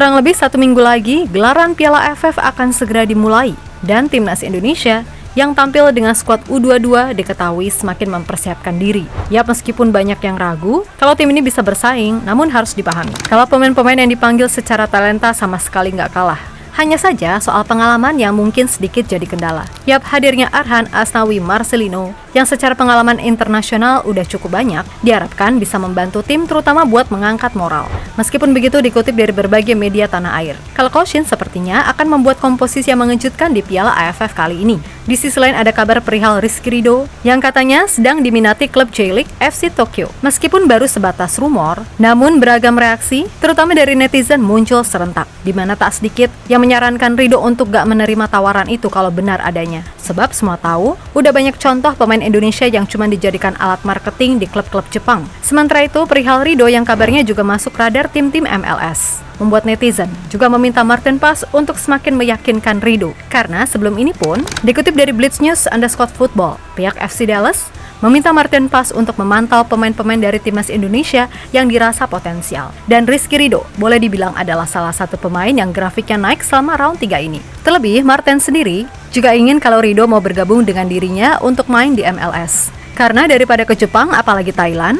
Kurang lebih 1 minggu lagi, gelaran Piala AFF akan segera dimulai, dan timnas Indonesia yang tampil dengan skuad U22 diketahui semakin mempersiapkan diri. Ya, meskipun banyak yang ragu kalau tim ini bisa bersaing, namun harus dipahami kalau pemain-pemain yang dipanggil secara talenta sama sekali nggak kalah. Hanya saja soal pengalaman yang mungkin sedikit jadi kendala. Yap, hadirnya Arhan, Asnawi, Marcelino yang secara pengalaman internasional udah cukup banyak, diharapkan bisa membantu tim terutama buat mengangkat moral. Meskipun begitu, dikutip dari berbagai media tanah air, kalau Koshin sepertinya akan membuat komposisi yang mengejutkan di Piala AFF kali ini. Di sisi lain ada kabar perihal Rizky Ridho yang katanya sedang diminati klub J-League FC Tokyo. Meskipun baru sebatas rumor, namun beragam reaksi, terutama dari netizen muncul serentak, di mana tak sedikit yang menyarankan Ridho untuk gak menerima tawaran itu kalau benar adanya. Sebab semua tahu, udah banyak contoh pemain Indonesia yang cuma dijadikan alat marketing di klub-klub Jepang. Sementara itu, perihal Ridho yang kabarnya juga masuk radar tim-tim MLS, membuat netizen juga meminta Martin Paes untuk semakin meyakinkan Ridho. Karena sebelum ini pun, dikutip dari Blitznews_Football, pihak FC Dallas meminta Martin Paes untuk memantau pemain-pemain dari timnas Indonesia yang dirasa potensial. Dan Rizky Ridho boleh dibilang adalah salah satu pemain yang grafiknya naik selama round 3 ini. Terlebih, Martin sendiri juga ingin kalau Ridho mau bergabung dengan dirinya untuk main di MLS. Karena daripada ke Jepang, apalagi Thailand,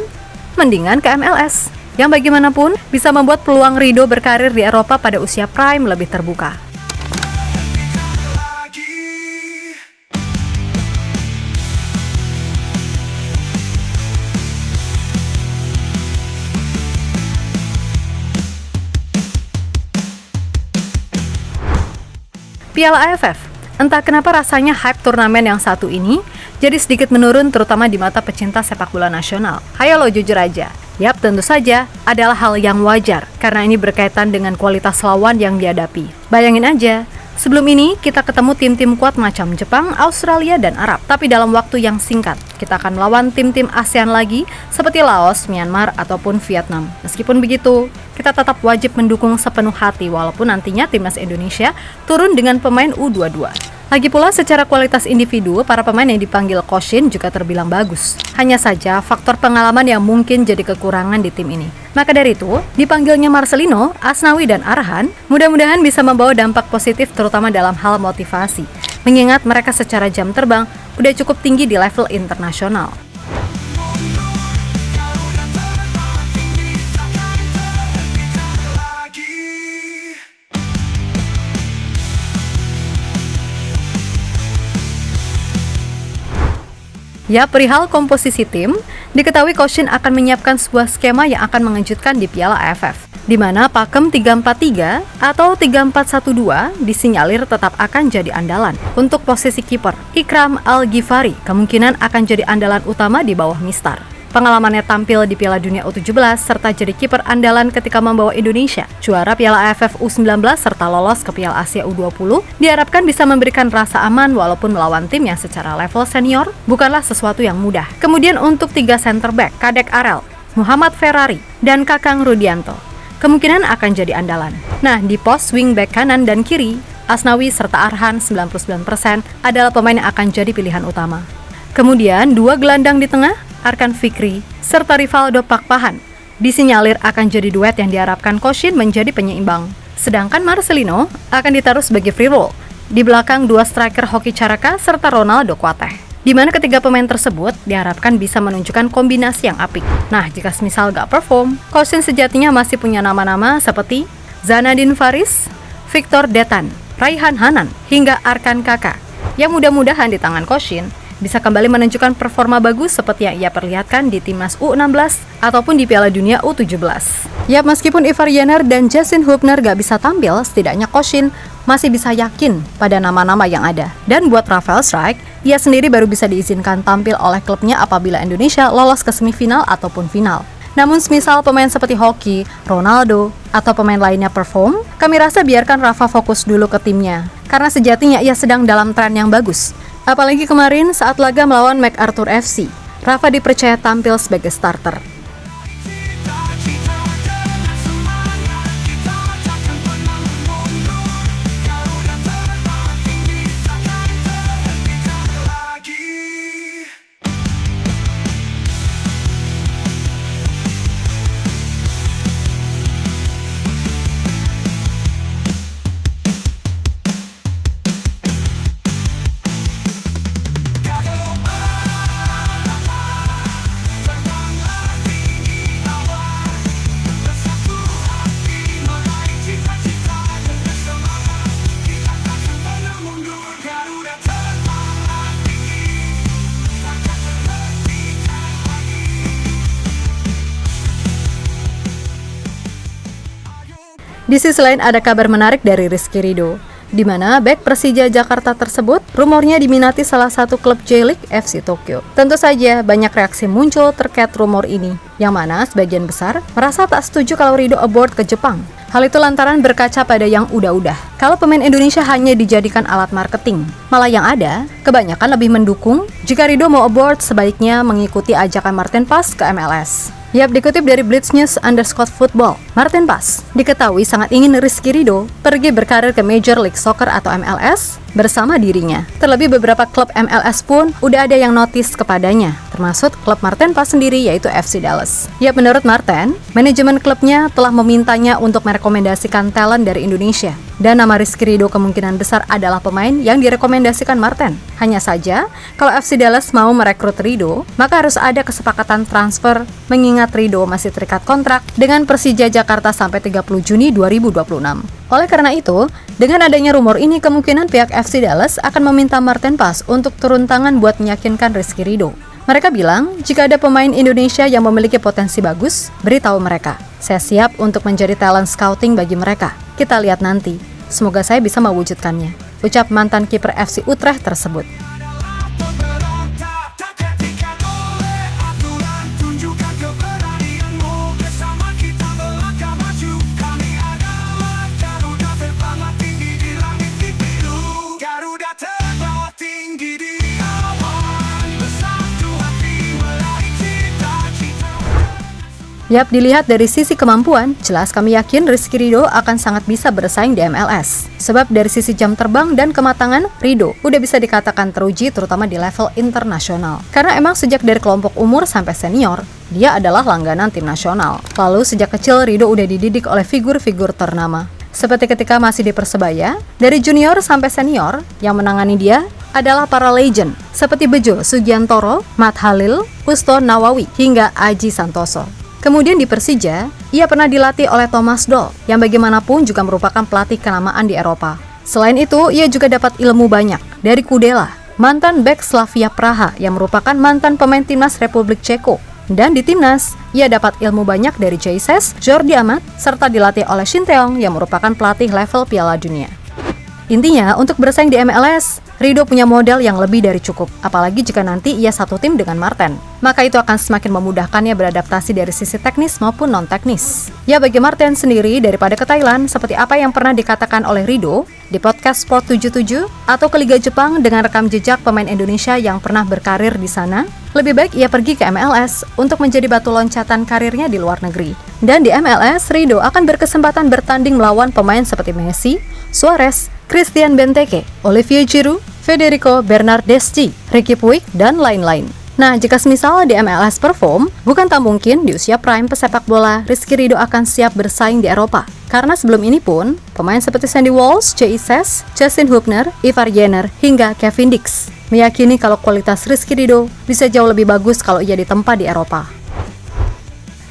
mendingan ke MLS. Yang bagaimanapun bisa membuat peluang Ridho berkarir di Eropa pada usia prime lebih terbuka. Piala AFF, entah kenapa rasanya hype turnamen yang satu ini jadi sedikit menurun terutama di mata pecinta sepak bola nasional. Hayo lo jujur aja. Yap, tentu saja adalah hal yang wajar karena ini berkaitan dengan kualitas lawan yang dihadapi. Bayangin aja, sebelum ini kita ketemu tim-tim kuat macam Jepang, Australia, dan Arab. Tapi dalam waktu yang singkat, kita akan melawan tim-tim ASEAN lagi seperti Laos, Myanmar, ataupun Vietnam. Meskipun begitu, kita tetap wajib mendukung sepenuh hati walaupun nantinya timnas Indonesia turun dengan pemain U22. Lagi pula secara kualitas individu, para pemain yang dipanggil Koshin juga terbilang bagus. Hanya saja faktor pengalaman yang mungkin jadi kekurangan di tim ini. Maka dari itu, dipanggilnya Marcelino, Asnawi, dan Arhan mudah-mudahan bisa membawa dampak positif terutama dalam hal motivasi. Mengingat mereka secara jam terbang udah cukup tinggi di level internasional. Ya, perihal komposisi tim, diketahui Koshin akan menyiapkan sebuah skema yang akan mengejutkan di Piala AFF, di mana pakem 3-4-3 atau 3-4-1-2 disinyalir tetap akan jadi andalan. Untuk posisi kiper, Ikram Al-Ghifari kemungkinan akan jadi andalan utama di bawah Mistar. Pengalamannya tampil di Piala Dunia U17 serta jadi kiper andalan ketika membawa Indonesia juara Piala AFF U19 serta lolos ke Piala Asia U20, diharapkan bisa memberikan rasa aman walaupun melawan tim yang secara level senior bukanlah sesuatu yang mudah. Kemudian untuk 3 center back, Kadek Arel, Muhammad Ferrari, dan Kakang Rudianto kemungkinan akan jadi andalan. Nah, di pos wing back kanan dan kiri, Asnawi serta Arhan 99% adalah pemain yang akan jadi pilihan utama. Kemudian 2 gelandang di tengah, Arkan Fikri serta Rivaldo Pakpahan disinyalir akan jadi duet yang diharapkan Koshin menjadi penyeimbang. Sedangkan Marcelino akan ditaruh sebagai free roll di belakang 2 striker Hoki Caraka serta Ronaldo Kuateh, di mana ketiga pemain tersebut diharapkan bisa menunjukkan kombinasi yang apik. Nah, jika semisal gak perform, Koshin sejatinya masih punya nama-nama seperti Zanadin Faris, Victor Detan, Raihan Hanan, hingga Arkan Kaka yang mudah-mudahan di tangan Koshin bisa kembali menunjukkan performa bagus seperti yang ia perlihatkan di Timnas U16 ataupun di Piala Dunia U17. Ya, meskipun Ivar Jenner dan Justin Hubner gak bisa tampil, setidaknya Koshin masih bisa yakin pada nama-nama yang ada. Dan buat Rafael Strijk, ia sendiri baru bisa diizinkan tampil oleh klubnya apabila Indonesia lolos ke semifinal ataupun final. Namun semisal pemain seperti Hoki, Ronaldo, atau pemain lainnya perform, kami rasa biarkan Rafa fokus dulu ke timnya. Karena sejatinya ia sedang dalam tren yang bagus. Apalagi kemarin saat laga melawan MacArthur FC, Rafa dipercaya tampil sebagai starter. Di sisi lain ada kabar menarik dari Rizky Ridho, di mana bek Persija Jakarta tersebut rumornya diminati salah satu klub J-League FC Tokyo. Tentu saja banyak reaksi muncul terkait rumor ini, yang mana sebagian besar merasa tak setuju kalau Ridho abroad ke Jepang. Hal itu lantaran berkaca pada yang udah-udah. Kalau pemain Indonesia hanya dijadikan alat marketing, malah yang ada, kebanyakan lebih mendukung jika Ridho mau abroad sebaiknya mengikuti ajakan Martin Paes ke MLS. Yap, dikutip dari Blitznews_Football, Martin Paes diketahui sangat ingin Rizky Ridho pergi berkarir ke Major League Soccer atau MLS bersama dirinya. Terlebih beberapa klub MLS pun udah ada yang notice kepadanya, termasuk klub Martin Paes sendiri yaitu FC Dallas. Yap, menurut Martin, manajemen klubnya telah memintanya untuk merekomendasikan talent dari Indonesia. Dan nama Rizky Ridho kemungkinan besar adalah pemain yang direkomendasikan Martin. Hanya saja, kalau FC Dallas mau merekrut Ridho, maka harus ada kesepakatan transfer, mengingat Ridho masih terikat kontrak dengan Persija Jakarta sampai 30 Juni 2026. Oleh karena itu, dengan adanya rumor ini kemungkinan pihak FC Dallas akan meminta Martin Paes untuk turun tangan buat meyakinkan Rizky Ridho. Mereka bilang, jika ada pemain Indonesia yang memiliki potensi bagus, beritahu mereka. Saya siap untuk menjadi talent scouting bagi mereka. Kita lihat nanti. Semoga saya bisa mewujudkannya, ucap mantan kiper FC Utrecht tersebut. Yap, dilihat dari sisi kemampuan, jelas kami yakin Rizky Ridho akan sangat bisa bersaing di MLS. Sebab dari sisi jam terbang dan kematangan, Ridho udah bisa dikatakan teruji terutama di level internasional. Karena emang sejak dari kelompok umur sampai senior, dia adalah langganan tim nasional. Lalu sejak kecil Ridho udah dididik oleh figur-figur ternama. Seperti ketika masih di Persebaya, dari junior sampai senior, yang menangani dia adalah para legend seperti Bejo Sugiantoro, Matt Halil, Usto Nawawi, hingga Aji Santoso. Kemudian di Persija, ia pernah dilatih oleh Thomas Doll, yang bagaimanapun juga merupakan pelatih kenamaan di Eropa. Selain itu, ia juga dapat ilmu banyak dari Kudela, mantan bek Slavia Praha yang merupakan mantan pemain timnas Republik Ceko. Dan di timnas, ia dapat ilmu banyak dari Jesus, Jordi Amat, serta dilatih oleh Shin Tae-yong yang merupakan pelatih level Piala Dunia. Intinya, untuk bersaing di MLS, Ridho punya modal yang lebih dari cukup, apalagi jika nanti ia satu tim dengan Martin. Maka itu akan semakin memudahkannya beradaptasi dari sisi teknis maupun non-teknis. Ya, bagi Martin sendiri, daripada ke Thailand, seperti apa yang pernah dikatakan oleh Ridho di podcast Sport 77, atau ke Liga Jepang dengan rekam jejak pemain Indonesia yang pernah berkarir di sana, lebih baik ia pergi ke MLS untuk menjadi batu loncatan karirnya di luar negeri. Dan di MLS, Ridho akan berkesempatan bertanding melawan pemain seperti Messi, Suarez, Christian Benteke, Olivier Giroud, Federico Bernardeschi, Ricky Puig, dan lain-lain. Nah, jika semisal di MLS perform, bukan tak mungkin di usia prime pesepak bola, Rizky Ridho akan siap bersaing di Eropa. Karena sebelum ini pun, pemain seperti Sandy Walsh, J.I.S., Justin Hubner, Ivar Jenner, hingga Kevin Dix meyakini kalau kualitas Rizky Ridho bisa jauh lebih bagus kalau ia ditempa di Eropa.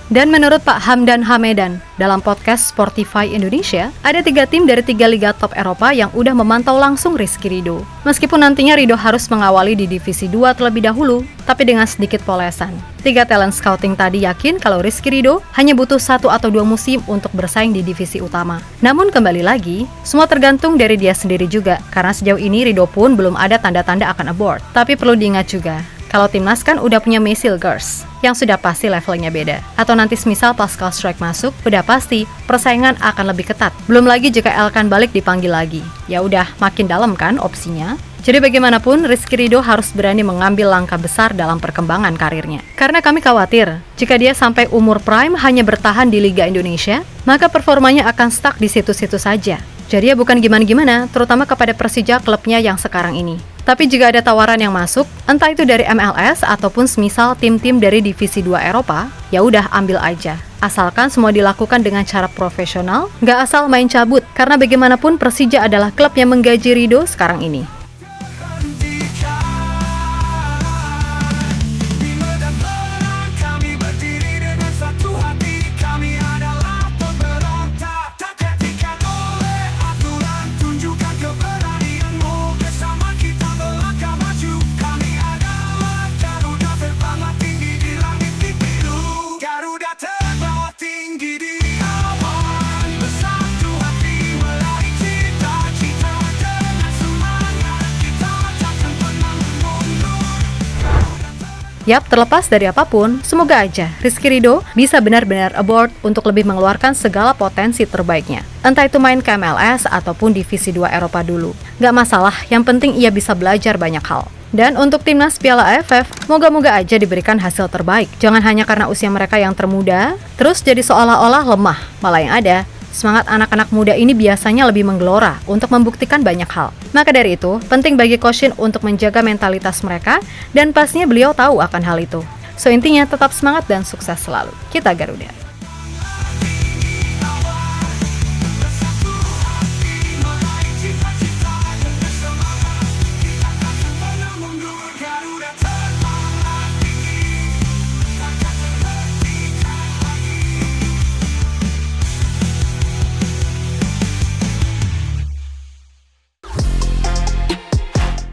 Dan menurut Pak Hamdan Hamedan, dalam podcast Sportify Indonesia, ada 3 tim dari 3 liga top Eropa yang udah memantau langsung Rizky Ridho. Meskipun nantinya Ridho harus mengawali di Divisi 2 terlebih dahulu, tapi dengan sedikit polesan. 3 talent scouting tadi yakin kalau Rizky Ridho hanya butuh 1 atau 2 musim untuk bersaing di divisi utama. Namun kembali lagi, semua tergantung dari dia sendiri juga, karena sejauh ini Ridho pun belum ada tanda-tanda akan abort. Tapi perlu diingat juga, kalau timnas kan udah punya Messi Girls, yang sudah pasti levelnya beda. Atau nanti semisal Pascal Strike masuk, udah pasti persaingan akan lebih ketat. Belum lagi jika Elkan balik dipanggil lagi. Ya udah makin dalam kan opsinya. Jadi bagaimanapun, Rizky Ridho harus berani mengambil langkah besar dalam perkembangan karirnya. Karena kami khawatir, jika dia sampai umur prime hanya bertahan di Liga Indonesia, maka performanya akan stuck di situ-situ saja. Jadi ya bukan gimana-gimana, terutama kepada Persija klubnya yang sekarang ini. Tapi jika ada tawaran yang masuk, entah itu dari MLS ataupun semisal tim-tim dari Divisi 2 Eropa, ya udah ambil aja. Asalkan semua dilakukan dengan cara profesional, nggak asal main cabut, karena bagaimanapun Persija adalah klub yang menggaji Ridho sekarang ini. Yap, terlepas dari apapun, semoga aja Rizky Ridho bisa benar-benar aboard untuk lebih mengeluarkan segala potensi terbaiknya. Entah itu main ke MLS ataupun Divisi 2 Eropa dulu. Gak masalah, yang penting ia bisa belajar banyak hal. Dan untuk timnas Piala AFF, moga-moga aja diberikan hasil terbaik. Jangan hanya karena usia mereka yang termuda, terus jadi seolah-olah lemah. Malah yang ada, semangat anak-anak muda ini biasanya lebih menggelora untuk membuktikan banyak hal. Maka dari itu, penting bagi Coach Shin untuk menjaga mentalitas mereka, dan pastinya beliau tahu akan hal itu. So intinya tetap semangat dan sukses selalu. Kita Garuda.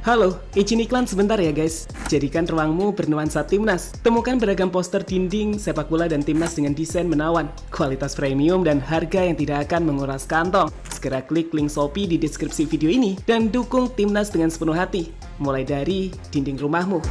Halo, izin iklan sebentar ya guys. Jadikan ruangmu bernuansa timnas. Temukan beragam poster dinding, sepak bola dan timnas dengan desain menawan, kualitas premium dan harga yang tidak akan menguras kantong. Segera klik link Shopee di deskripsi video ini dan dukung timnas dengan sepenuh hati. Mulai dari dinding rumahmu.